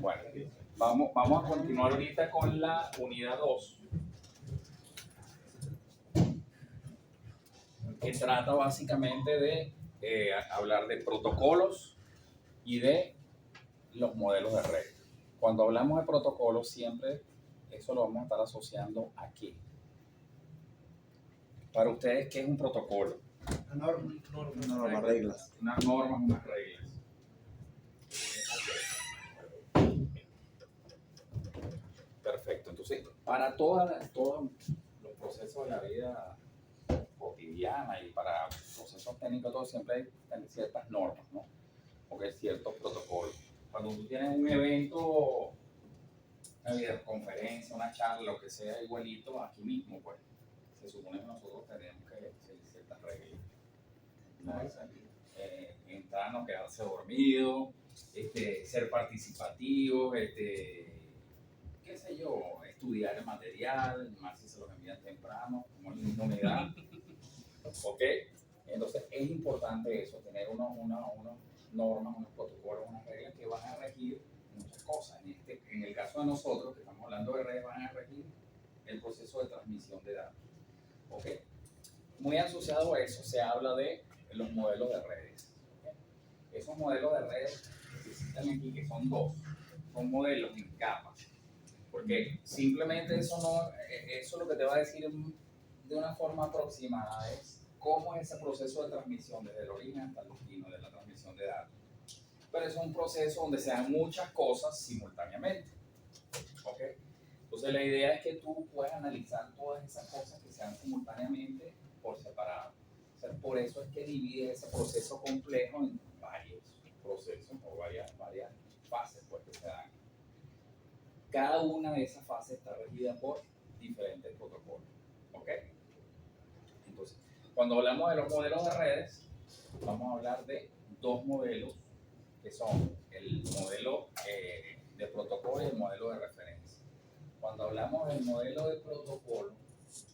Bueno, vamos a continuar ahorita con la unidad 2, que trata básicamente de hablar de protocolos y de los modelos de red. Cuando hablamos de protocolos, siempre eso lo vamos a estar asociando aquí. Para ustedes, ¿qué es un protocolo? Normas, reglas. Unas normas, unas reglas. Perfecto. Entonces, para todos los procesos de la vida cotidiana y para procesos técnicos, todo siempre hay ciertas normas, ¿no? Porque hay ciertos protocolos. Cuando tú tienes un evento, una videoconferencia, una charla, lo que sea, igualito, aquí mismo, pues, se supone que nosotros tenemos que seguir ciertas reglas. ¿No? Entrar, no quedarse dormido, ser participativos, qué sé yo, estudiar el material, más si se lo envían temprano, como en una unidad. ¿Ok? Entonces es importante eso, tener unas normas, unos protocolos, unas reglas que van a regir muchas cosas. En el caso de nosotros, que estamos hablando de redes, van a regir el proceso de transmisión de datos. ¿Ok? Muy asociado a eso se habla de los modelos de redes. ¿Okay? Esos modelos de redes que existen aquí, que son dos, son modelos en capas. Porque simplemente eso lo que te va a decir de una forma aproximada es cómo es ese proceso de transmisión desde el origen hasta el destino de la transmisión de datos. Pero es un proceso donde se dan muchas cosas simultáneamente. ¿Ok? Entonces la idea es que tú puedas analizar todas esas cosas que se dan simultáneamente por separado. O sea, por eso es que divide ese proceso complejo en varios procesos o varias fases pues, que se dan. Cada una de esas fases está regida por diferentes protocolos. ¿Ok? Entonces, cuando hablamos de los modelos de redes, vamos a hablar de dos modelos que son el modelo de protocolo y el modelo de referencia. Cuando hablamos del modelo de protocolo,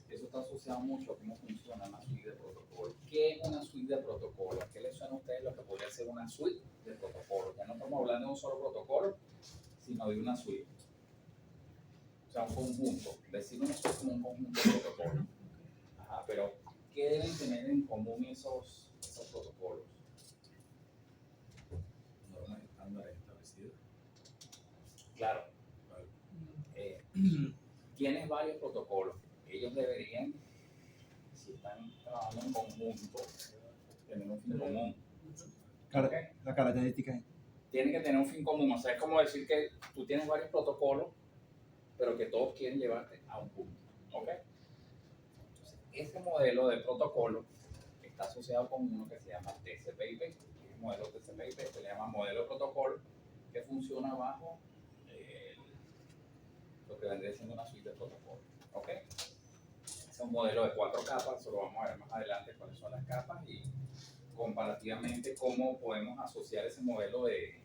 eso está asociado mucho a cómo funciona una suite de protocolo. ¿Qué es una suite de protocolo? ¿A qué les suena a ustedes lo que podría ser una suite de protocolo? Ya no estamos hablando de un solo protocolo, sino de una suite. O sea, un conjunto. Decir una suite como un conjunto de protocolos. Ajá, pero ¿qué deben tener en común esos protocolos? Normas estándares establecidas. Claro. Tienes varios protocolos. Ellos deberían, si están trabajando en conjunto, tener un fin común. ¿Okay? La característica es. Tienen que tener un fin común. O sea, es como decir que tú tienes varios protocolos, pero que todos quieren llevarte a un punto. ¿Ok? Entonces, este modelo de protocolo está asociado con uno que se llama TCP/IP. El modelo TCP/IP se le llama modelo de protocolo que funciona bajo lo que vendría siendo una suite de protocolos. ¿Ok? Es un modelo de 4 capas, eso lo vamos a ver más adelante cuáles son las capas y comparativamente cómo podemos asociar ese modelo de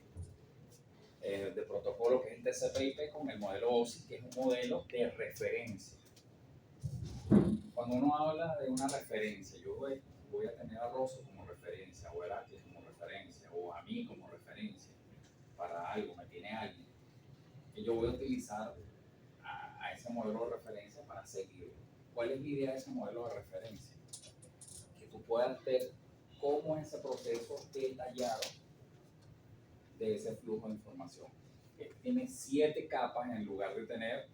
protocolo que es el TCP/IP con el modelo OSI, que es un modelo de referencia. Cuando uno habla de una referencia, yo voy a tener a Rosso como referencia, o a Heracles como referencia, o a mí como referencia para algo, me tiene alguien, y yo voy a utilizar a ese modelo de referencia para seguirlo. ¿Cuál es la idea de ese modelo de referencia? Que tú puedas ver cómo es ese proceso detallado de ese flujo de información. Tiene 7 capas en lugar de tener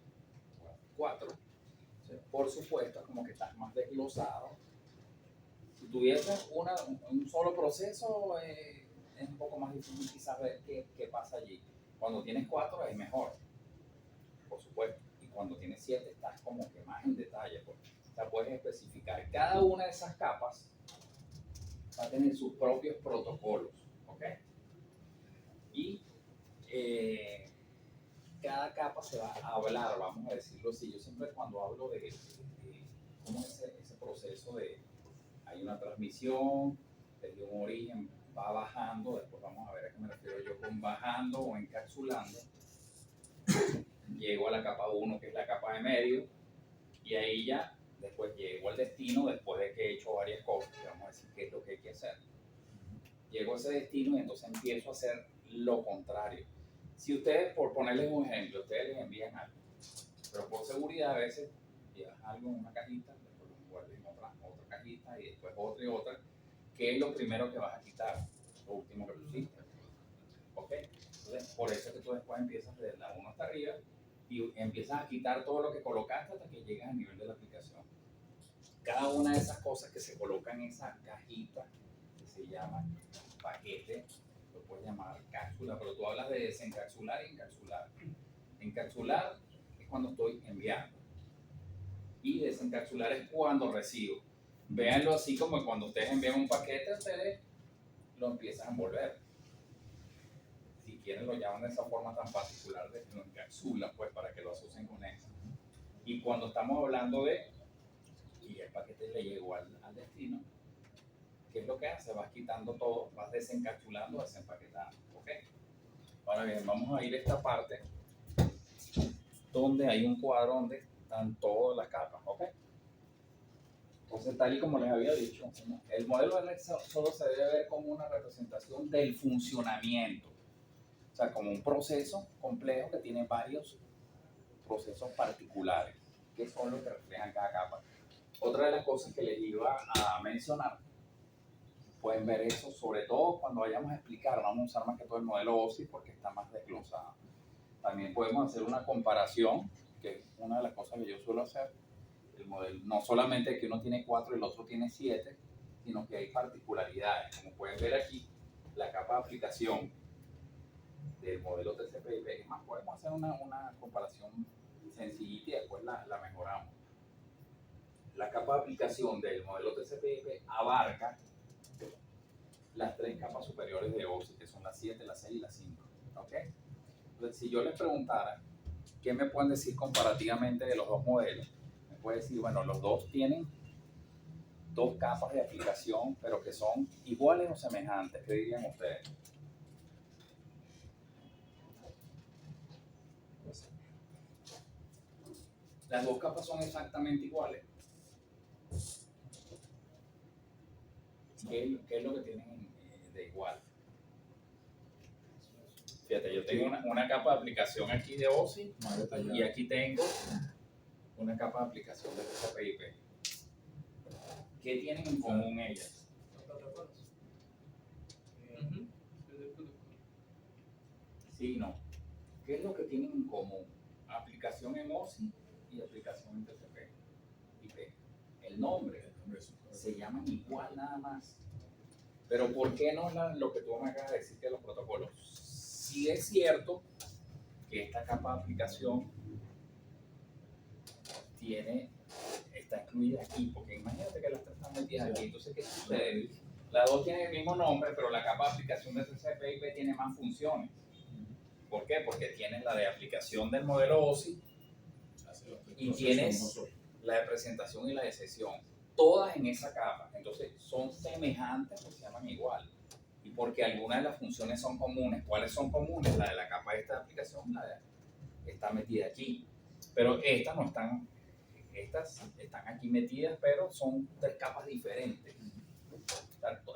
4. O sea, por supuesto, como que estás más desglosado. Si tuvieses un solo proceso, es un poco más difícil quizás ver qué pasa allí. Cuando tienes 4 es mejor, por supuesto. Y cuando tienes 7 estás como que más en detalle. Pues. O sea, puedes especificar. Cada una de esas capas va a tener sus propios protocolos. ¿Ok? Y cada capa se va a hablar, vamos a decirlo así. Yo siempre cuando hablo de cómo es ese proceso de, hay una transmisión, desde un origen va bajando, después vamos a ver a qué me refiero yo con bajando o encapsulando. Llego a la capa 1, que es la capa de medio, y ahí ya después llego al destino después de que he hecho varias cosas, que vamos a decir qué es lo que hay que hacer. Llego a ese destino y entonces empiezo a hacer lo contrario. Si ustedes, por ponerles un ejemplo, ustedes les envían algo, pero por seguridad a veces llevas algo en una cajita, después lo envuelves en otra cajita y después otra y otra, ¿qué es lo primero que vas a quitar? Lo último que pusiste. ¿Ok? Entonces, por eso es que tú después empiezas desde la 1 hasta arriba y empiezas a quitar todo lo que colocaste hasta que llegas al nivel de la aplicación. Cada una de esas cosas que se colocan en esa cajita, que se llama paquete, lo puedes llamar cápsula, pero tú hablas de desencapsular y encapsular. Encapsular es cuando estoy enviando y desencapsular es cuando recibo. Véanlo así como cuando ustedes envían un paquete, ustedes lo empiezan a envolver. Si quieren lo llaman de esa forma tan particular, de que lo encapsulan, pues para que lo asocien con eso. Y cuando estamos hablando de, y el paquete le llegó al destino, ¿qué es lo que hace? Vas quitando todo, vas desencapsulando, desempaquetando, ¿ok? Ahora bien, vamos a ir a esta parte donde hay un cuadro donde están todas las capas, ¿ok? Entonces, tal y como les había dicho, el modelo de Excel solo se debe ver como una representación del funcionamiento, o sea, como un proceso complejo que tiene varios procesos particulares, que son los que reflejan cada capa. Otra de las cosas que les iba a mencionar, pueden ver eso, sobre todo cuando vayamos a explicar, vamos a usar más que todo el modelo OSI porque está más desglosado. También podemos hacer una comparación, que es una de las cosas que yo suelo hacer. El modelo, no solamente que uno tiene 4 y el otro tiene 7, sino que hay particularidades. Como pueden ver aquí, la capa de aplicación del modelo TCP/IP, es más, podemos hacer una comparación sencillita y después la mejoramos. La capa de aplicación del modelo TCP/IP abarca las 3 capas superiores de OSI, que son la 7, la 6 y la 5. ¿Ok? Entonces, si yo les preguntara, ¿qué me pueden decir comparativamente de los dos modelos? Me puede decir, bueno, los dos tienen 2 capas de aplicación, pero que son iguales o semejantes. ¿Qué dirían ustedes? Las 2 capas son exactamente iguales. ¿Qué es lo que tienen de igual? Fíjate, yo tengo una capa de aplicación aquí de OSI y aquí tengo una capa de aplicación de TCP/IP. ¿Qué tienen en común ellas? Sí, no. ¿Qué es lo que tienen en común? Aplicación en OSI y aplicación en TCP/IP. El nombre. Se llaman igual nada más. Pero ¿por qué no lo que tú me acabas de decir que los protocolos? Sí es cierto que esta capa de aplicación está incluida aquí, porque imagínate que las 3 están metidas aquí. Entonces, ¿qué sucede? Las 2 tienen el mismo nombre, pero la capa de aplicación de TCP/IP tiene más funciones. ¿Por qué? Porque tienes la de aplicación del modelo OSI y tienes la de presentación y la de sesión, todas en esa capa. Entonces son semejantes porque se llaman igual y porque algunas de las funciones son comunes. ¿Cuáles son comunes? La de la capa de esta aplicación, está metida aquí, pero estas no están, estas están aquí metidas, pero son 3 capas diferentes.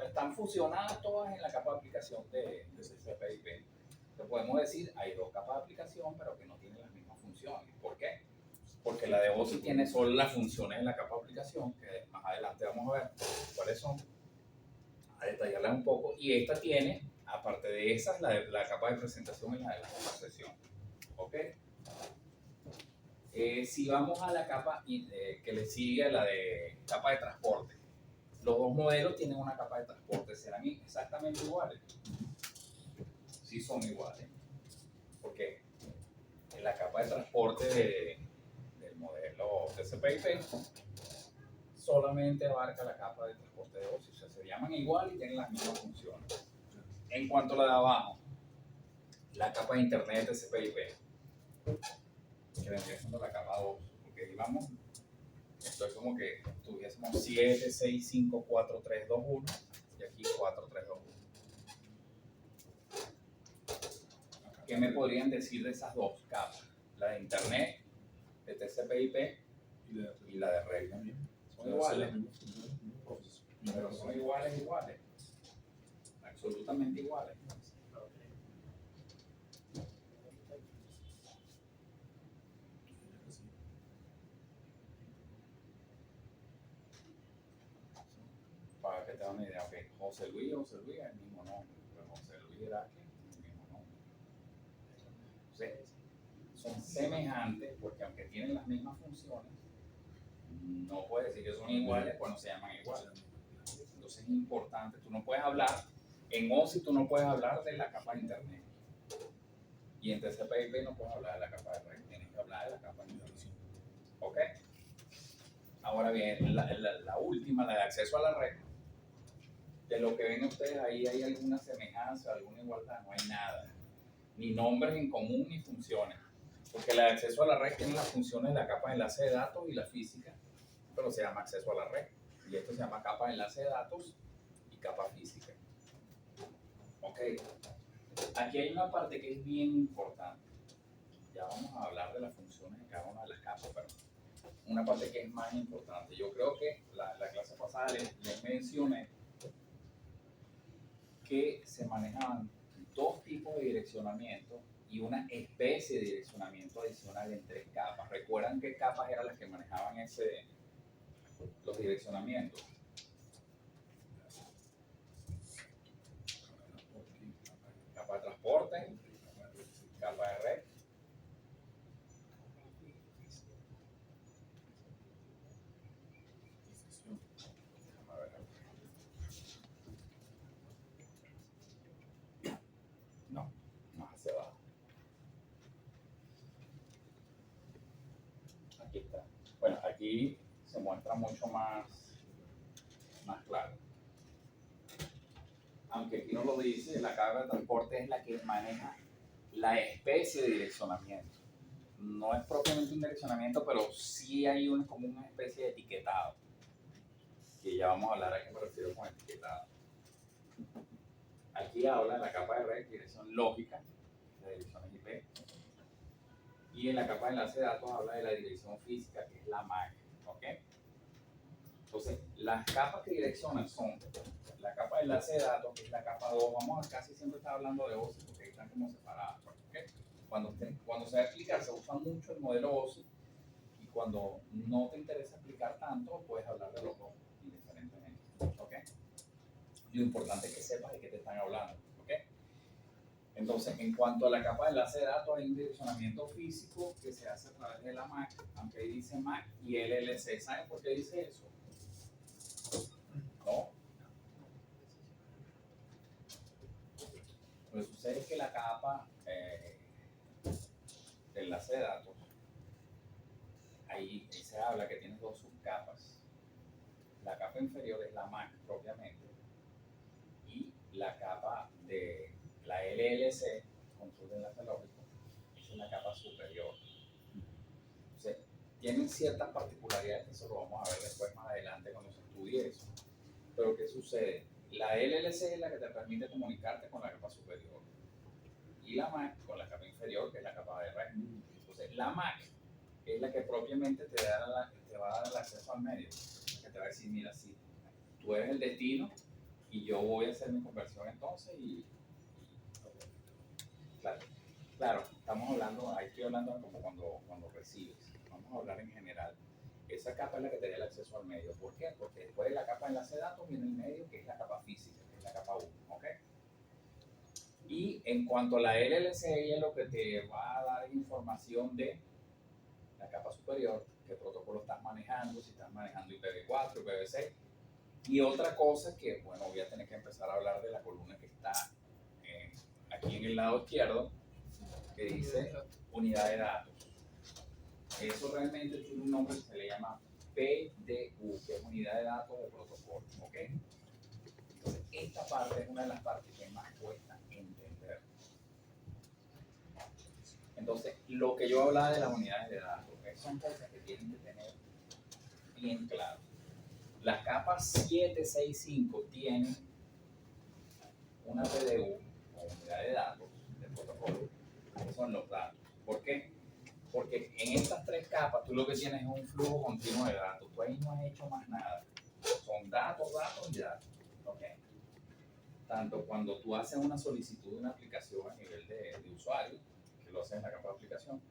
Están fusionadas todas en la capa de aplicación de TCP/IP. Podemos decir, hay 2 capas de aplicación, pero que no tienen las mismas funciones. ¿Por qué? Porque la de OSI tiene solo las funciones en la capa de aplicación, que más adelante vamos a ver cuáles son, a detallarlas un poco, y esta tiene, aparte de esas, la capa de presentación y la de la sesión. ¿Ok? Si vamos a la capa que le sigue a la de capa de transporte, los dos modelos tienen una capa de transporte, ¿serán exactamente iguales? Sí son iguales, porque en la capa de transporte del modelo TCP/IP solamente abarca la capa de transporte de OSI, o sea, se llaman igual y tienen las mismas funciones. En cuanto a la de abajo, la capa de internet TCP/IP, que vendría siendo la capa 2, porque ahí vamos, esto es como que tuviésemos 7, 6, 5, 4, 3, 2, 1 y aquí 4, 3, 2, 1. ¿Qué me podrían decir de esas 2 capas? La de internet, de TCP/IP y la de red. Son iguales, pero son iguales, absolutamente iguales. José Luis es el mismo nombre, pero José Luis Heracles es el mismo nombre. Entonces, son semejantes porque aunque tienen las mismas funciones, no puedes decir que son iguales cuando se llaman iguales. Entonces es importante, tú no puedes hablar, en OSI tú no puedes hablar de la capa de internet. Y en TCP/IP no puedes hablar de la capa de red, tienes que hablar de la capa de internet. ¿Ok? Ahora bien, la última, la de acceso a la red, de lo que ven ustedes ahí, ¿hay alguna semejanza, alguna igualdad? No hay nada. Ni nombres en común ni funciones. Porque la de acceso a la red tiene las funciones de la capa de enlace de datos y la física, pero se llama acceso a la red. Y esto se llama capa de enlace de datos y capa física. Ok. Aquí hay una parte que es bien importante. Ya vamos a hablar de las funciones de cada una de las capas, pero una parte que es más importante. Yo creo que la clase pasada les mencioné que se manejaban dos tipos de direccionamiento y una especie de direccionamiento adicional en tres capas. ¿Recuerdan qué capas eran las que manejaban los direccionamientos? Capa de transporte, capa de red. No, más hacia abajo. Aquí está. Bueno, aquí se muestra mucho más claro. Aunque aquí no lo dice, la capa de transporte es la que maneja la especie de direccionamiento. No es propiamente un direccionamiento, pero sí hay como una especie de etiquetado. Que ya vamos a hablar a qué me refiero con etiquetado. Aquí habla en la capa de red, dirección lógica, la dirección IP. Y en la capa de enlace de datos habla de la dirección física, que es la MAC. ¿Ok? Entonces, las capas que direccionan son la capa de enlace de datos, que es la capa 2. Vamos a casi siempre estar hablando de OSI porque están como separadas. ¿Okay? Cuando se va a explicar, se usa mucho el modelo OSI. Y cuando no te interesa explicar tanto, puedes hablar de los dos indiferentemente. ¿Okay? Lo importante es que sepas de qué te están hablando. ¿Okay? Entonces, en cuanto a la capa de enlace de datos, hay un direccionamiento físico que se hace a través de la MAC, aunque ahí dice MAC y LLC. ¿Saben por qué dice eso? No. Lo que sucede es que la capa de enlace de datos, ahí se habla que tiene dos subcapas. La capa inferior es la MAC propiamente y la capa de la LLC, control de enlace lógico, es la capa superior. Entonces, tienen ciertas particularidades que eso lo vamos a ver después más adelante cuando se estudie eso. Pero ¿qué sucede? La LLC es la que te permite comunicarte con la capa superior y la MAC con la capa inferior, que es la capa de red. Entonces, la MAC es la que propiamente te va a dar el acceso al medio, que te va a decir, mira, sí, tú eres el destino y yo voy a hacer mi conversión entonces claro, estamos hablando, ahí estoy hablando como cuando recibes, vamos a hablar en general. Esa capa es la que te da el acceso al medio. ¿Por qué? Porque después de la capa de enlace de datos viene el medio, que es la capa física, que es la capa 1, ¿ok? Y en cuanto a la LLC, ella es lo que te va a dar información de la capa superior, qué protocolo estás manejando, si estás manejando IPv4, IPv6. Y otra cosa que, bueno, voy a tener que empezar a hablar de la columna que está aquí en el lado izquierdo, que dice unidad de datos. Eso realmente tiene un nombre que se le llama PDU, que es unidad de datos de protocolo. ¿Ok? Entonces, esta parte es una de las partes que más cuesta entender. Entonces, lo que yo hablaba de las unidades de datos, son cosas que tienen que tener bien claro. Las capas 7, 6, 5 tienen una PDU, o unidad de datos de protocolo, que son los datos. ¿Por qué? Porque en estas tres capas tú lo que tienes es un flujo continuo de datos. Tú ahí no has hecho más nada. Son datos, datos y datos. ¿Okay? Tanto cuando tú haces una solicitud de una aplicación a nivel de usuario, que lo haces en la capa de aplicación,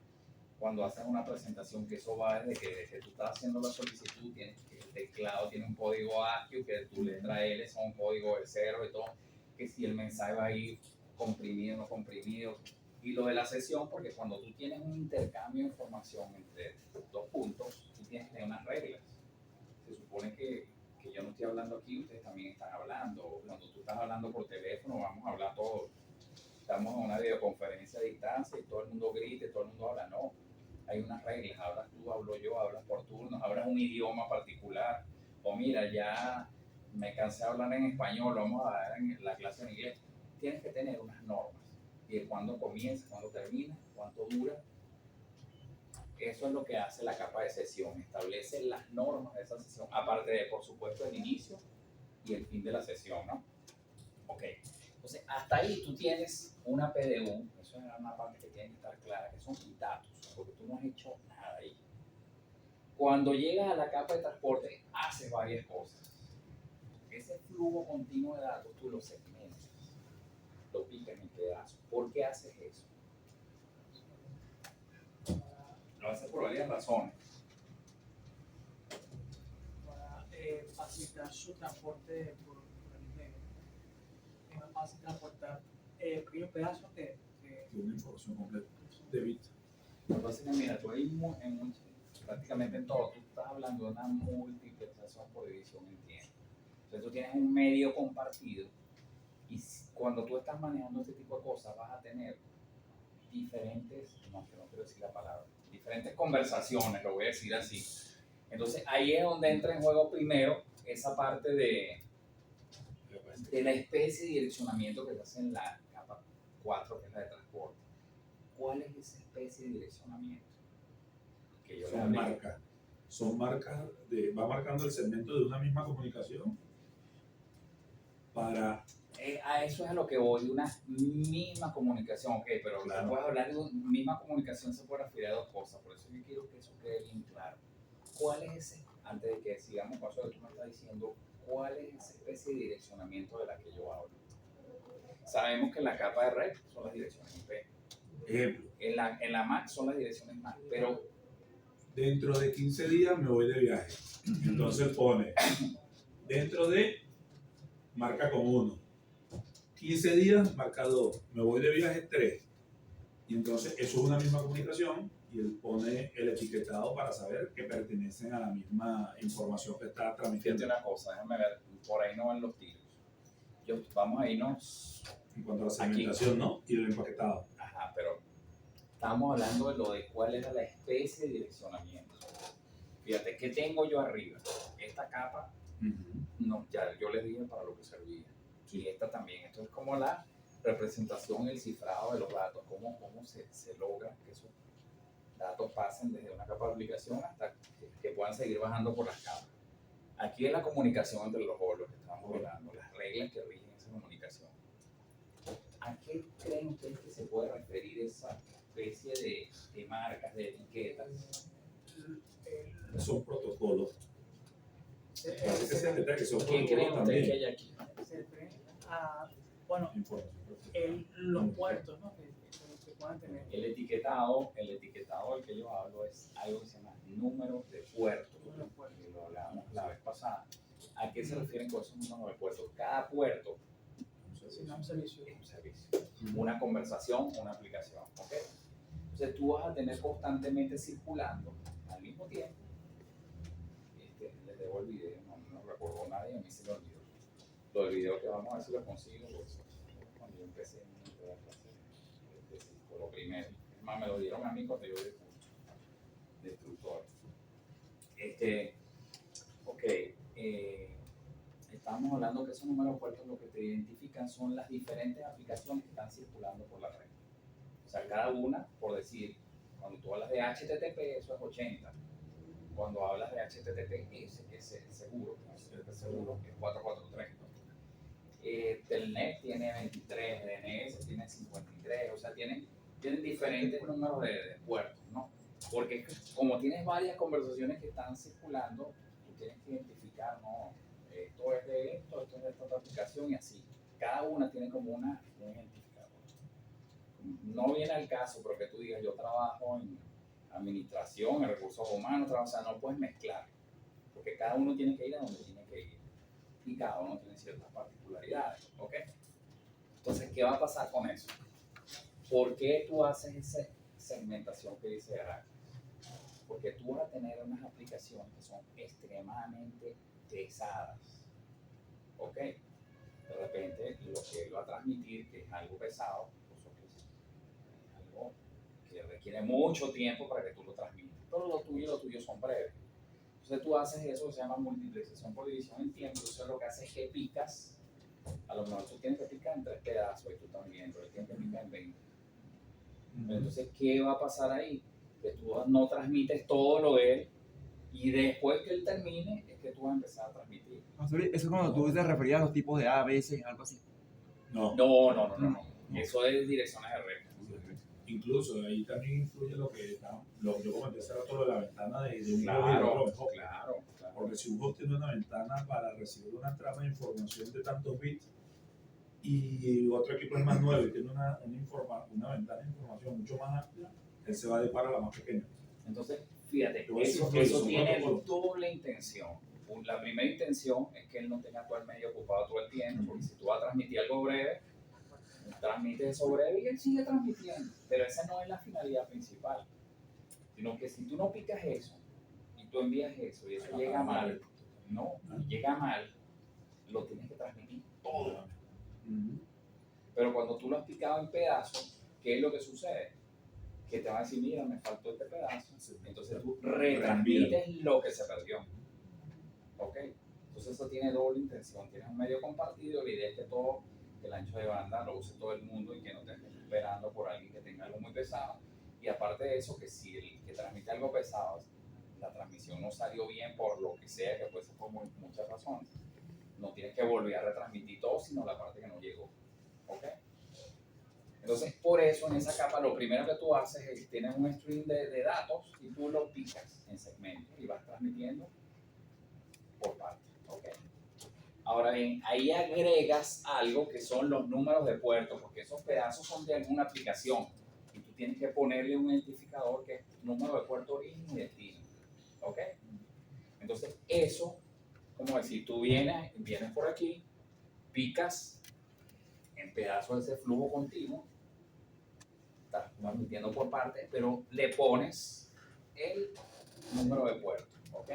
cuando haces una presentación, que eso va desde que tú estás haciendo la solicitud, tienes que el teclado tiene un código ASCII, que tu letra L son un código de cero y todo, que si el mensaje va a ir comprimido o no comprimido. Y lo de la sesión, porque cuando tú tienes un intercambio de información entre dos puntos, tú tienes que tener unas reglas. Se supone que yo no estoy hablando aquí, ustedes también están hablando. Cuando tú estás hablando por teléfono, vamos a hablar todos. Estamos en una videoconferencia a distancia y todo el mundo grita y todo el mundo habla. No, hay unas reglas. Hablas tú, hablo yo, hablas por turnos, hablas un idioma particular. O mira, ya me cansé de hablar en español, vamos a dar en la clase en inglés. Tienes que tener unas normas. Y de cuándo comienza, cuándo termina, cuánto dura. Eso es lo que hace la capa de sesión, establece las normas de esa sesión, aparte de, por supuesto, el inicio y el fin de la sesión, ¿no? Ok, entonces hasta ahí tú tienes una PDU, eso es una parte que tiene que estar clara, que son datos, porque tú no has hecho nada ahí. Cuando llegas a la capa de transporte, haces varias cosas. Ese flujo continuo de datos tú lo segmentas, lo picas en pedazos. ¿Por qué haces eso? Lo haces por varias razones. Para facilitar su transporte por el medio. Es más fácil transportar pequeños pedazos que De una información completa de bits. Lo que pasa es que, mira, tú ahí prácticamente en todo, tú estás hablando de una multiplicación por división en tiempo. Entonces tú tienes un medio compartido y cuando tú estás manejando este tipo de cosas vas a tener diferentes, no quiero decir la palabra, diferentes conversaciones, lo voy a decir así. Entonces ahí es donde entra en juego primero esa parte de la especie de direccionamiento que se hace en la capa 4, que es la de transporte. ¿Cuál es esa especie de direccionamiento? Que yo Son marcas. Son marcas va marcando el segmento de una misma comunicación para a eso es a lo que voy, una misma comunicación, ok, pero Claro. puedes hablar de una misma comunicación, se puede referir a dos cosas, por eso yo quiero que eso quede bien claro. ¿Cuál es ese, antes de que sigamos con eso que tú me estás diciendo, cuál es esa especie de direccionamiento de la que yo hablo? Sabemos que en la capa de red son las direcciones IP, ejemplo. en la MAC son las direcciones MAC, pero Dentro de 15 días me voy de viaje. Entonces pone, dentro de, marca con 1. 15 días, marca 2. Me voy de viaje 3. Y entonces eso es una misma comunicación y él pone el etiquetado para saber que pertenecen a la misma información que está fíjate transmitiendo. una cosa, déjame ver, por ahí no van los tiros. Vamos a irnos. En cuanto a la segmentación, ¿no? Y el empaquetado. Ajá, pero estamos hablando de lo de cuál era la especie de direccionamiento. Fíjate, ¿qué tengo yo arriba? Esta capa, no, ya yo les dije para lo que servía. Y esta también. Esto es como la representación, el cifrado de los datos, cómo se logra que esos datos pasen desde una capa de aplicación hasta que puedan seguir bajando por las capas. Aquí es la comunicación entre los dos, lo que estamos hablando, las reglas que rigen esa comunicación. ¿A qué creen ustedes que se puede referir esa especie de marcas, de etiquetas? Son protocolos. se Parece que se detecta que son ¿Qué creen protocolos ustedes que también. hay aquí? refiere a, bueno, Información. los puertos, ¿no? que puedan tener. El etiquetado del que yo hablo es algo que se llama número de puerto. Y lo hablábamos la vez pasada. ¿A qué se refieren con esos números de puerto? Cada puerto Un servicio. es un servicio, una conversación, una aplicación. ¿Ok? Entonces tú vas a tener constantemente circulando al mismo tiempo. Les debo el video, no recuerdo nadie, a mí se me olvidó. Lo del video que vamos a ver si lo consigo, porque cuando yo empecé en la clase de Cisco, lo primero. Es más, me lo dieron a mí cuando yo de instructor. Ok, estamos hablando que esos números de puertos lo que te identifican son las diferentes aplicaciones que están circulando por la red. O sea, cada una, por decir, cuando tú hablas de HTTP, eso es 80. Cuando hablas de HTTPS, que es el seguro, que es 443. ¿No? Telnet tiene 23, DNS tiene 53, o sea, tienen diferentes números de puertos, ¿no? Porque como tienes varias conversaciones que están circulando, tú tienes que identificar, ¿no? Esto es de esto es de esta otra aplicación y así. Cada una tiene como un identificador. No viene al caso, pero que tú digas, yo trabajo en administración, en recursos humanos, o sea, no puedes mezclar, porque cada uno tiene que ir a donde tiene que ir y cada uno tiene ciertas particularidades, ¿ok? Entonces, ¿qué va a pasar con eso? ¿Por qué tú haces esa segmentación que dice Ara? Porque tú vas a tener unas aplicaciones que son extremadamente pesadas, ¿ok? De repente, lo que él va a transmitir, que es algo pesado, pues, es algo que requiere mucho tiempo para que tú lo transmitas. Pero lo tuyo son breves. Entonces tú haces eso que se llama multiplicación por división en tiempo. Entonces lo que haces es que picas. A lo mejor tú tienes que picar en 3 pedazos y tú también, pero él tiene que picar en 20. Entonces, ¿qué va a pasar ahí? Que tú no transmites todo lo de él y después que él termine es que tú vas a empezar a transmitir. Eso es cuando tú te referías a los tipos de A, B, C, algo así. No. No. Eso es direcciones de red. Incluso ahí también influye lo que yo comenté hace rato de la ventana de un Claro, host. claro. Porque si un host tiene una ventana para recibir una trama de información de tantos bits y otro equipo es más nuevo y tiene una ventana de información mucho más amplia, él se va a adecuar a la más pequeña. Entonces, fíjate, Te voy a decir eso un tiene protocolo. doble intención. La primera intención es que él no tenga todo el medio ocupado todo el tiempo, porque si tú vas a transmitir algo breve, transmite eso breve y él sigue transmitiendo. Pero esa no es la finalidad principal, sino que si tú no picas eso y tú envías eso y eso llega mal, llega mal, lo tienes que transmitir todo. Pero cuando tú lo has picado en pedazos, ¿qué es lo que sucede? Que te van a decir, mira, me faltó este pedazo. Entonces tú retransmites lo que se perdió. ¿Ok? Entonces eso tiene doble intención. Tienes un medio compartido, la idea es que el ancho de banda lo use todo el mundo y que no te estés esperando por alguien que tenga algo muy pesado. Y aparte de eso, que si el que transmite algo pesado, la transmisión no salió bien por lo que sea, que puede ser por muchas razones, no tienes que volver a retransmitir todo, sino la parte que no llegó. ¿Ok? Entonces, por eso en esa capa lo primero que tú haces es tienes un string de datos y tú lo picas en segmentos y vas transmitiendo por partes. ¿Okay? Ahora bien, ahí agregas algo que son los números de puerto, porque esos pedazos son de alguna aplicación y tú tienes que ponerle un identificador que es número de puerto origen y destino. ¿Ok? Entonces, eso, como decir, tú vienes por aquí, picas en pedazos ese flujo continuo, estás transmitiendo por partes, pero le pones el número de puertos, ¿ok?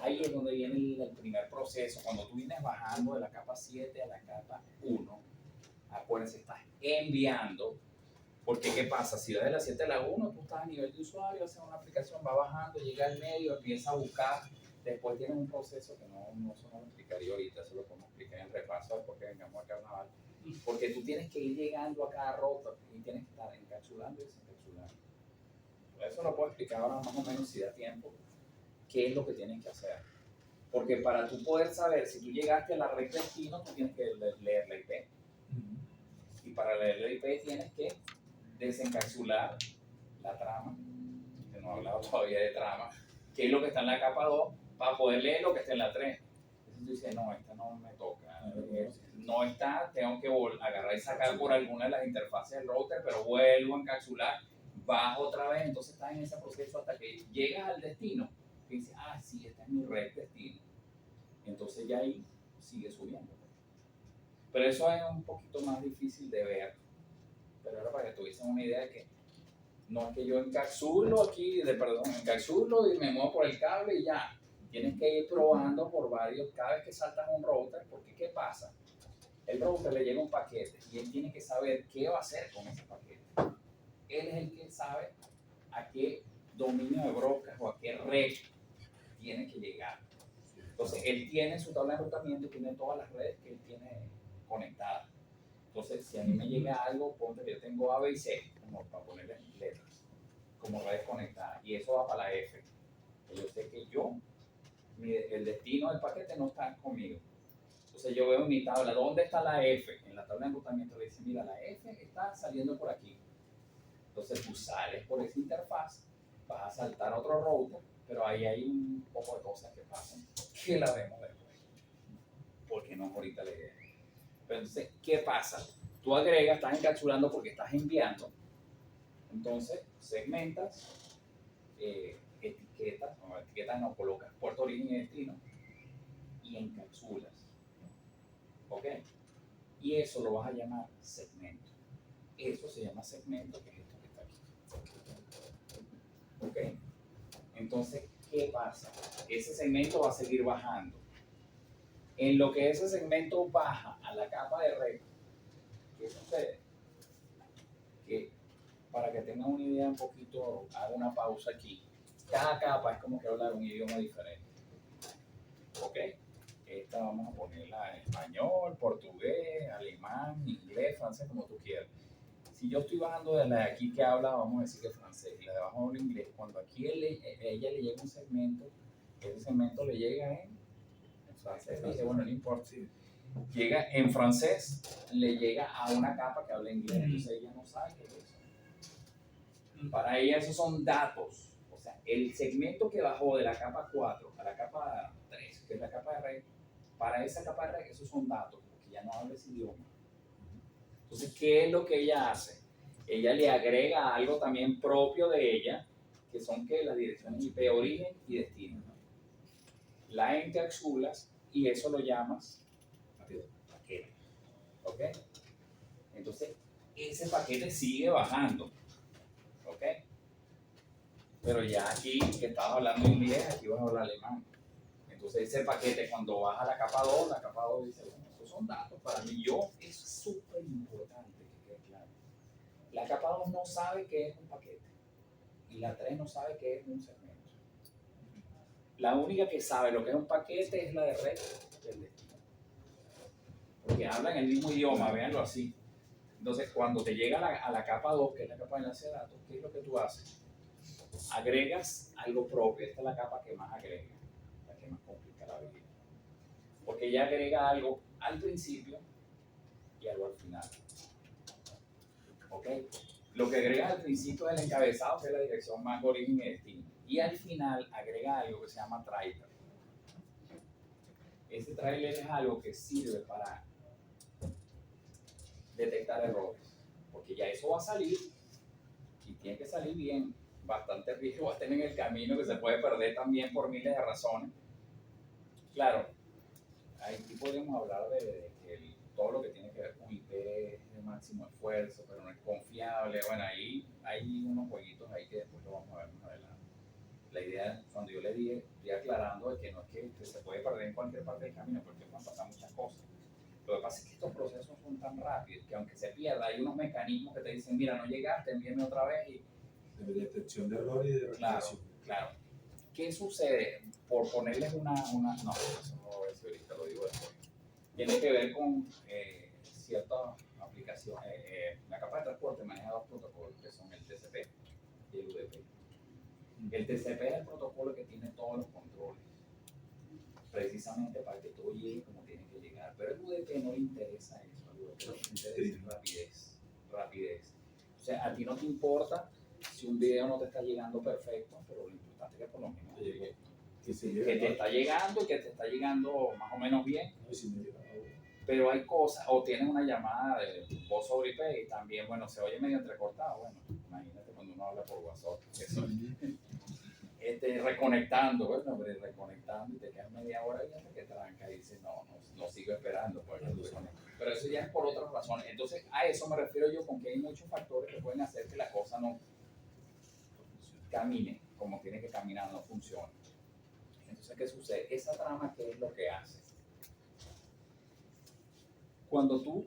Ahí es donde viene el primer proceso. Cuando tú vienes bajando de la capa 7 a la capa 1, acuérdense, estás enviando, porque ¿qué pasa? Si vas de la 7 a la 1, tú estás a nivel de usuario, haces una aplicación, va bajando, llega al medio, empieza a buscar, después tienes un proceso que eso no lo explicaría ahorita, eso lo podemos explicar en el repaso porque vengamos a carnaval. Porque tú tienes que ir llegando a cada router y tienes que estar encapsulando y desencapsulando. Eso lo puedo explicar ahora más o menos si da tiempo, qué es lo que tienes que hacer. Porque para tú poder saber si tú llegaste a la red destino, tú tienes que leer la IP. Y para leer la IP tienes que desencapsular la trama, que no he hablado todavía de trama, que es lo que está en la capa 2, para poder leer lo que está en la 3. Entonces tú dices, no, esta no me toca. No está, tengo que agarrar y sacar por alguna de las interfaces del router, pero vuelvo a encapsular, bajo otra vez, entonces estás en ese proceso hasta que llegas al destino y dices, sí, esta es mi red destino. Entonces ya ahí sigue subiendo. Pero eso es un poquito más difícil de ver. Pero ahora para que tuviesen una idea de que no es que yo encapsulo encapsulo y me muevo por el cable y ya. Tienes que ir probando por varios, cada vez que saltas un router, porque ¿qué pasa? El router le llega un paquete y él tiene que saber qué va a hacer con ese paquete. Él es el que sabe a qué dominio de brocas o a qué red tiene que llegar. Entonces, él tiene su tabla de enrutamiento y tiene todas las redes que él tiene conectadas. Entonces, si a mí me llega algo, ponte que yo tengo A, B y C, como para ponerle letras, como redes conectadas, y eso va para la F. Yo sé que el destino del paquete no está conmigo. Entonces yo veo en mi tabla, ¿dónde está la F? En la tabla de enrutamiento le dice, mira, la F está saliendo por aquí. Entonces tú sales por esa interfaz, vas a saltar a otro router, pero ahí hay un poco de cosas que pasan, que la vemos después, porque no es ahorita la idea. Pero entonces, ¿qué pasa? Tú agregas, estás encapsulando porque estás enviando. Entonces, segmentas etiquetas no, colocas puerto, origen y destino y encapsulas. ¿Ok? Y eso lo vas a llamar segmento. Eso se llama segmento, que es esto que está aquí. ¿Ok? Entonces, ¿qué pasa? Ese segmento va a seguir bajando. En lo que ese segmento baja a la capa de red, ¿qué sucede? Que para que tengan una idea un poquito, hago una pausa aquí. Cada capa es como que hablar un idioma diferente. ¿Ok? Esta vamos a ponerla en español, portugués, alemán, inglés, francés, como tú quieras. Si yo estoy bajando de la de aquí que habla, vamos a decir que francés, y la de abajo habla inglés, cuando aquí ella le llega un segmento, ese segmento le llega en francés, dije, bueno, no importa. Llega en francés, le llega a una capa que habla inglés, entonces ella no sabe qué es eso. Para ella esos son datos. O sea, el segmento que bajó de la capa 4 a la capa 3, que es la capa de red, para esa capa de red esos son datos, porque ya no habla ese idioma. Entonces, ¿qué es lo que ella hace? Ella le agrega algo también propio de ella, que son que las direcciones IP, origen y destino. La encapsulas y eso lo llamas paquete. ¿Ok? Entonces, ese paquete sigue bajando. ¿Ok? Pero ya aquí, que estabas hablando inglés, aquí vas a hablar alemán. Entonces, ese paquete, cuando baja a la capa 2 dice, bueno, esos son datos para mí. Eso es súper importante que quede claro. La capa 2 no sabe qué es un paquete. Y la 3 no sabe qué es un segmento. La única que sabe lo que es un paquete es la de red del destino. Porque hablan el mismo idioma, véanlo así. Entonces, cuando te llega a la capa 2, que es la capa de enlace de datos, ¿qué es lo que tú haces? Agregas algo propio. Esta es la capa que más agrega, la que más complica la vida. Porque ella agrega algo al principio y algo al final. ¿Ok? Lo que agrega al principio es el encabezado, que es la dirección más origen y destino. Y al final agrega algo que se llama trailer. Ese trailer es algo que sirve para detectar errores. Porque ya eso va a salir y tiene que salir bien. Bastante riesgo va a tener en el camino, que se puede perder también por miles de razones. Claro, aquí podemos hablar de que todo lo que tiene que ver con IP es de máximo esfuerzo, pero no es confiable. Bueno, ahí hay unos jueguitos ahí que después lo vamos a ver más adelante. La idea, cuando yo le dije, estoy aclarando de que no es que se puede perder en cualquier parte del camino, porque pueden pasar muchas cosas. Lo que pasa es que estos procesos son tan rápidos que aunque se pierda, hay unos mecanismos que te dicen, mira, no llegaste, envíame otra vez. Y De detección de error y de reclamación. claro. ¿Qué sucede? Por ponerles no, eso no lo voy a decir ahorita, lo digo después. Tiene que ver con ciertas aplicaciones. La capa de transporte maneja dos protocolos, que son el TCP y el UDP. El TCP es el protocolo que tiene todos los controles, precisamente para que todo llegue como tiene que llegar. Pero el UDP no le interesa eso, al UDP lo que le interesa es rapidez. O sea, a ti no te importa si un video no te está llegando perfecto, pero lo importante es que por lo menos te llegue. Que te está llegando y que te está llegando más o menos bien. Pero hay cosas, o tienes una llamada de voz sobre IP y también, bueno, se oye medio entrecortado. Bueno, imagínate cuando uno habla por WhatsApp, eso reconectando, bueno, reconectando y te quedas media hora y hasta que tranca y dices, no sigo esperando. Pues, pero eso ya es por otras razones. Entonces, a eso me refiero yo con que hay muchos factores que pueden hacer que la cosa no camine como tiene que caminar, no funcione. Entonces, ¿qué sucede? Esa trama, ¿qué es lo que hace? Cuando tú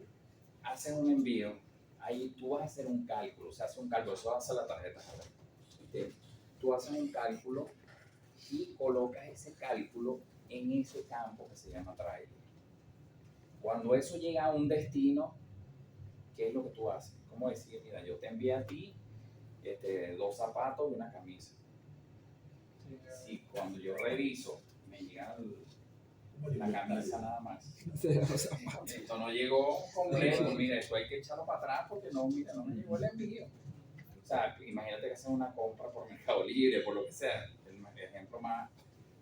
haces un envío, ahí tú vas a hacer un cálculo, se hace un cálculo, eso hace la tarjeta. Tú haces un cálculo y colocas ese cálculo en ese campo que se llama trailer. Cuando eso llega a un destino, ¿qué es lo que tú haces? Como decir, mira, yo te envié a ti 2 zapatos y una camisa. Si cuando yo reviso me llega la camisa nada más, esto no llegó completo, mira, esto hay que echarlo para atrás porque no me llegó el envío. O sea, imagínate que haces una compra por Mercado Libre, por lo que sea, el ejemplo más,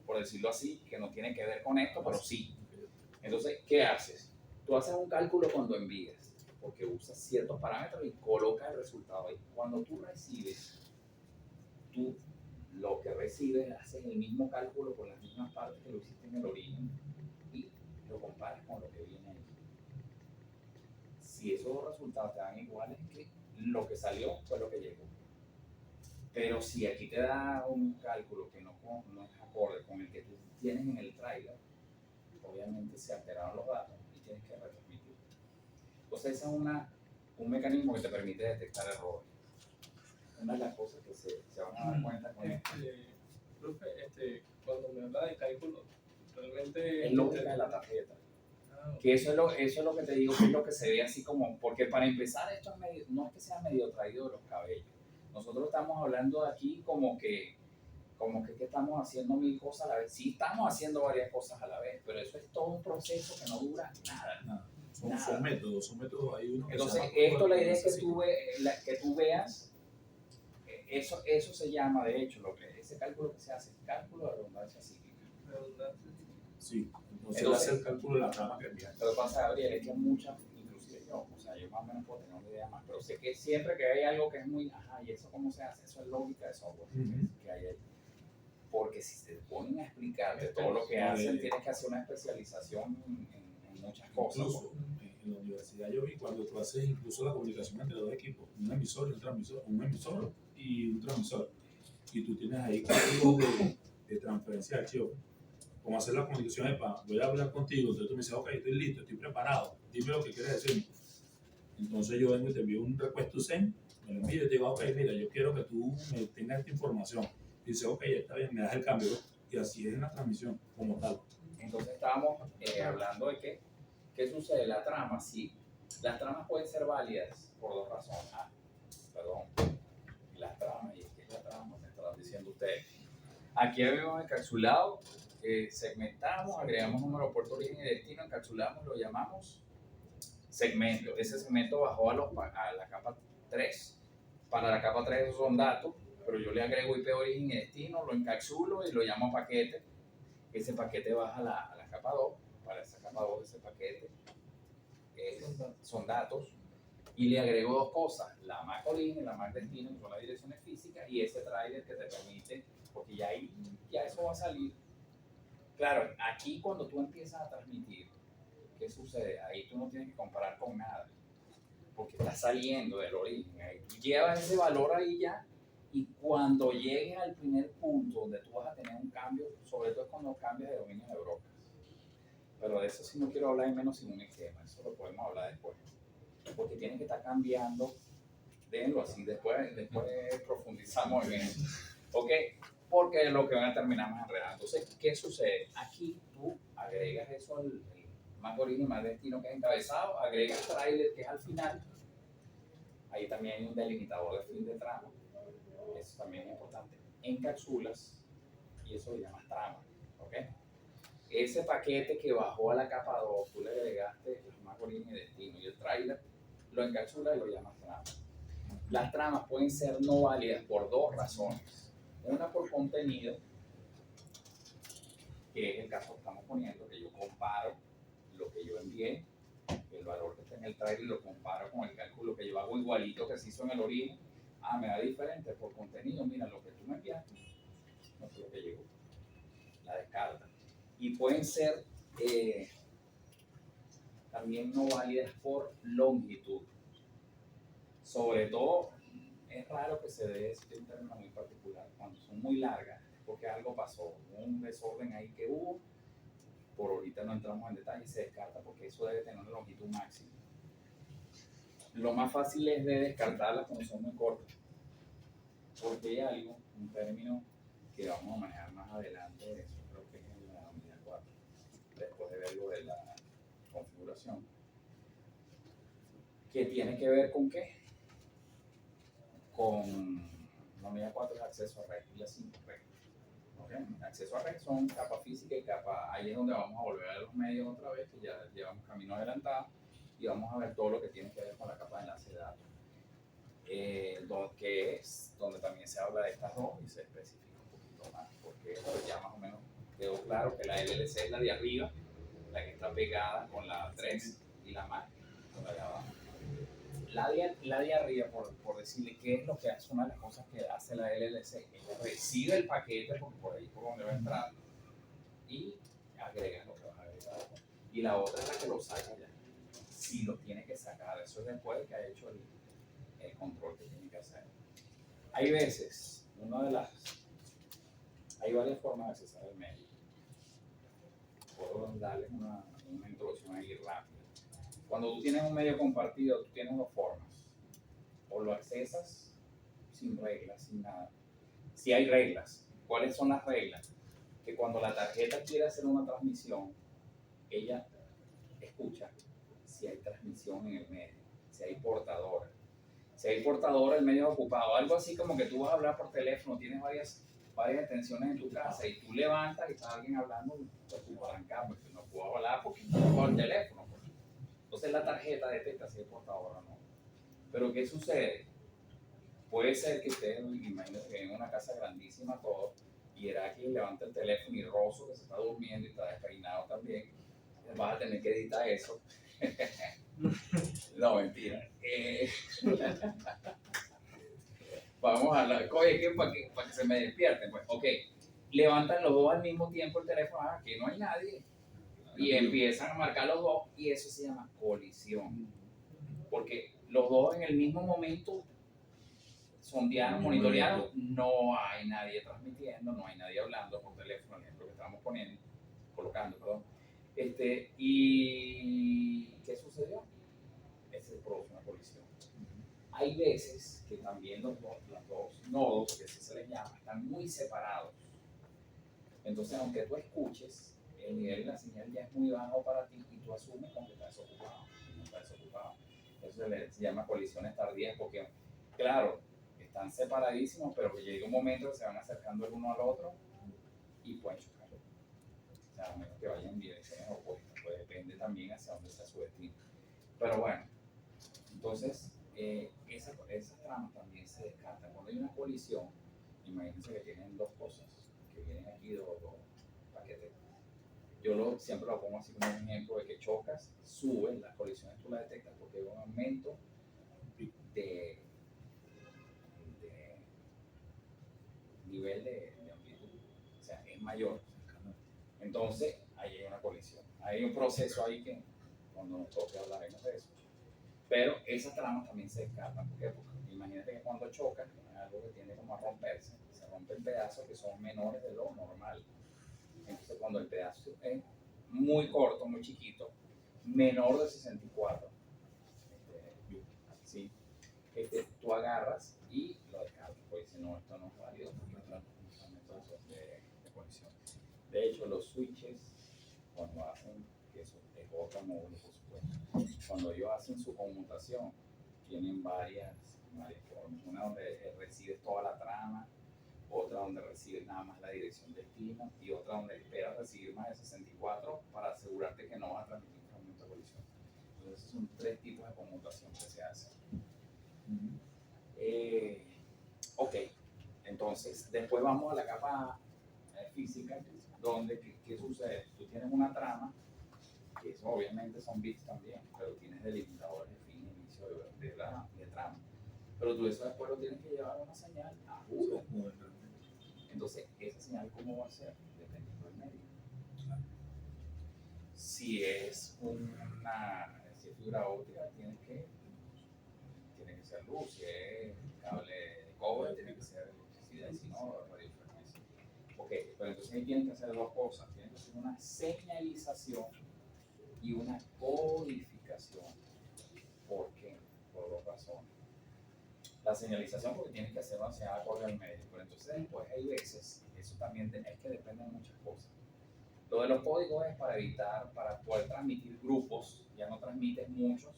por decirlo así, que no tiene que ver con esto, pero sí. Entonces, ¿qué haces? Tú haces un cálculo cuando envías, porque usas ciertos parámetros y colocas el resultado ahí. Cuando tú recibes, tú lo que recibes, haces el mismo cálculo con las mismas partes que lo hiciste en el origen y lo comparas con lo que viene ahí. Si esos dos resultados te dan iguales, es que lo que salió fue lo que llegó. Pero si aquí te da un cálculo que no es acorde con el que tú tienes en el trailer, obviamente se alteraron los datos y tienes que retransmitir. Entonces ese es un mecanismo que te permite detectar errores. Una de las cosas que se van a dar cuenta con esto Profe, cuando me habla de cálculo, realmente es lógica de la tarjeta. Ah, Que eso es lo que te digo, que es lo que se ve así como, porque para empezar esto es medio, no es que sea medio traído de los cabellos. Nosotros estamos hablando de aquí como que estamos haciendo mil cosas a la vez. Sí, estamos haciendo varias cosas a la vez, pero eso es todo un proceso que no dura nada. Nada. Son métodos, hay uno que Entonces, se llama esto la idea es así. que tú veas, eso se llama, de hecho, ese cálculo que se hace, cálculo de redundancia cíclica. redundancia. Sí, entonces Entonces, hace el cálculo de la trama que envía. Lo que pasa, Gabriel, es que muchas, inclusive yo, o sea, yo más o menos puedo tener una idea más, pero sé que siempre que hay algo que es muy, ajá, ¿y eso cómo se hace? Eso es lógica de software que hay ahí. Porque si se ponen a explicarte todo lo que hacen, tienes que hacer una especialización en muchas cosas. Incluso en la universidad yo vi cuando tú haces incluso la comunicación entre dos equipos, un emisor y un transmisor, un emisor y un transmisor, y tú tienes ahí códigos de transferencia de archivos. Cómo hacer la comunicación de voy a hablar contigo, entonces tú me dices, ok, estoy listo, estoy preparado, dime lo que quieres decirme. Entonces yo vengo y te envío un request to send, me lo envío y te digo, ok, mira, yo quiero que tú me tengas esta información. Y dice, ok, está bien, me das el cambio. Y así es en la transmisión, como tal. Entonces estábamos hablando de qué sucede. La trama, sí. Las tramas pueden ser válidas por dos razones. Las tramas, y es que la trama me estaban diciendo ustedes. Aquí habíamos encapsulado, segmentamos, agregamos número, puerto, origen y destino, encapsulamos, lo llamamos segmento. Ese segmento bajó a la capa 3. Para la capa 3 esos son datos, pero yo le agrego IP, origen y destino, lo encapsulo y lo llamo paquete. Ese paquete baja a la capa 2. Para esa capa 2 ese paquete son datos. Y le agrego dos cosas, la MAC origen y la MAC destino, que son las direcciones físicas, y ese trailer que te permite, porque ya eso va a salir. Claro, aquí cuando tú empiezas a transmitir, ¿qué sucede? Ahí tú no tienes que comparar con nada, porque está saliendo del origen. Ahí tú llevas ese valor ahí ya, y cuando llegues al primer punto donde tú vas a tener un cambio, sobre todo es cuando cambias de dominio de Europa. Pero de eso sí no quiero hablar, menos sin un esquema, eso lo podemos hablar después. Porque tiene que estar cambiando, déjenlo así, después profundizamos en eso. ¿Ok? Porque lo que van a terminar más enredado. Entonces, ¿qué sucede? Aquí tú agregas eso al más origen y más destino, que es encabezado, agregas trailer, que es al final. Ahí también hay un delimitador de fin de trama. Eso también es importante. Encapsulas y eso lo llamas trama. ¿Ok? Ese paquete que bajó a la capa 2, tú le agregaste el más origen y destino y el trailer, lo encapsulas y lo llamas trama. Las tramas pueden ser no válidas por dos razones. Una por contenido, que es el caso que estamos poniendo, que yo comparo lo que yo envié, el valor que está en el trailer, lo comparo con el cálculo que yo hago igualito que se hizo en el origen. Ah, me da diferente por contenido. Mira, lo que tú me enviaste no fue lo que llegó. La descarta. Y pueden ser también no válidas por longitud. Sobre todo, es raro que se dé un término muy particular. Cuando son muy largas, porque algo pasó, un desorden ahí que hubo, por ahorita no entramos en detalle, se descarta porque eso debe tener una longitud máxima. Lo más fácil es de descartarlas cuando son muy cortas, porque hay algo, un término que vamos a manejar más adelante, eso creo que es en la unidad 4, después de ver lo de la configuración, que tiene que ver con qué, con la unidad 4 es acceso a red y la 5 red. ¿Okay? Acceso a red son capa física y capa, ahí es donde vamos a volver a los medios otra vez, que ya llevamos camino adelantado, y vamos a ver todo lo que tiene que ver con la capa de enlace de datos. Que es donde también se habla de estas dos y se especifica un poquito más, porque ya más o menos quedó claro que la LLC es la de arriba, la que está pegada con la 3 y la MAC con la de abajo. la de arriba, por decirle qué es lo que hace, una de las cosas que hace la LLC, ella recibe el paquete, porque por ahí por donde va a entrar, y agrega lo que vas a agregar. Y la otra es la que lo saca ya. Si lo tiene que sacar, eso es después de que ha hecho el control que tiene que hacer. Hay veces, hay varias formas de accesar el medio. Puedo darles una introducción ahí rápida. Cuando tú tienes un medio compartido, tú tienes dos formas. O lo accesas sin reglas, sin nada. Si hay reglas, ¿cuáles son las reglas? Que cuando la tarjeta quiere hacer una transmisión, ella escucha si hay transmisión en el medio, si hay portadora. Si hay portadora, el medio es ocupado. Algo así como que tú vas a hablar por teléfono, tienes varias extensiones en tu casa y tú levantas y está alguien hablando por tu palanca, porque no puedo hablar porque no puedo el teléfono. Pues. Entonces la tarjeta detecta si es portadora o no. Pero ¿qué sucede? Puede ser que esté, imagínate, en una casa grandísima todo, y Heracles levanta el teléfono y Rosso, que se está durmiendo y está despeinado también, vas a tener que editar eso. No, mentira. Vamos a hablar, oye, que para que se me despierten, pues, ok, levantan los dos al mismo tiempo el teléfono, que no hay nadie, y empiezan a marcar los dos, y eso se llama colisión, porque los dos en el mismo momento sondearon, monitorearon, no hay nadie transmitiendo, no hay nadie hablando por teléfono, el ejemplo que estamos colocando, perdón. ¿Y qué sucedió? Se produce una colisión. Hay veces que también los dos nodos, que así se les llama, están muy separados. Entonces, aunque tú escuches, el nivel de la señal ya es muy bajo para ti y tú asumes como que estás desocupado. No estás desocupado. Eso se llama colisiones tardías porque, claro, están separadísimos, pero llega un momento que se van acercando el uno al otro y pueden chocar. O sea, a menos que vayan en direcciones opuestas, pues depende también hacia dónde sea su destino. Pero bueno, entonces, esas tramas también se descartan. Cuando hay una colisión, imagínense que tienen dos cosas, que vienen aquí dos paquetes. Yo siempre lo pongo así como un ejemplo de que chocas, subes, las colisiones tú las detectas porque hay un aumento de nivel de amplitud, o sea, es mayor. Entonces, ahí hay una colisión. Hay un proceso ahí que cuando nos toque hablaremos de eso. Pero esas tramas también se descartan. ¿Por qué? Porque imagínate que cuando chocan, algo que tiende como a romperse, se rompen pedazos que son menores de lo normal. Entonces, cuando el pedazo es muy corto, muy chiquito, menor de 64, ¿sí? Tú agarras y lo descargas. Pues si no, esto no es válido porque son métodos de colisión. De hecho, los switches, cuando hacen, que eso es otro módulo, por supuesto, cuando ellos hacen su conmutación, tienen varias formas. Una donde recibes toda la trama, otra donde recibes nada más la dirección de destino y otra donde esperas recibir más de 64 para asegurarte que no vas a transmitir un fragmento de colisión. Entonces, esos son tres tipos de conmutación que se hacen. Ok, entonces después vamos a la capa física, donde ¿qué sucede? Tú tienes una trama, que eso obviamente son bits también, pero tienes delimitadores de fin e inicio de trama. Pero tú eso después lo tienes que llevar a una señal aguda. Entonces, ¿esa señal cómo va a ser? Dependiendo del medio. Si es fibra óptica, tiene que ser luz, si es cable de cobre, tiene que ser electricidad, y si no, radiofrecuencia. Ok, pero entonces ahí tienes que hacer dos cosas. Tienes que hacer una señalización y una codificación. ¿Por qué? Por dos razones. La señalización porque tienes que hacer una señal acorde al medio, pero entonces después hay veces, eso también es que depende de muchas cosas. Lo de los códigos es para poder transmitir grupos, ya no transmites muchas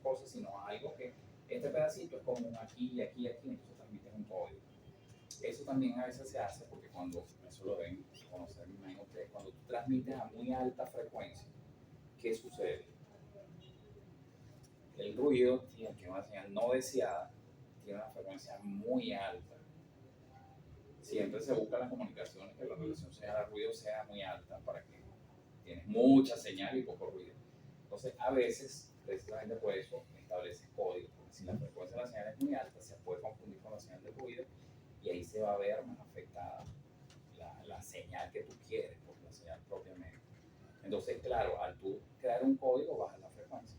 cosas, sino algo que este pedacito es común aquí y aquí y aquí, entonces transmites un código. Eso también a veces se hace porque eso lo deben conocer, me imagino ustedes, cuando tú transmites a muy alta frecuencia, ¿qué sucede? El ruido, que es una señal no deseada, tiene una frecuencia muy alta. Siempre se busca en las comunicaciones que la relación señal-ruido sea muy alta para que tienes mucha señal y poco ruido. Entonces, a veces, precisamente por eso, estableces códigos. es muy alta, se puede confundir con la señal de ruido y ahí se va a ver más afectada la señal que tú quieres, por la señal propiamente. Entonces, claro, al tú crear un código, bajas la frecuencia.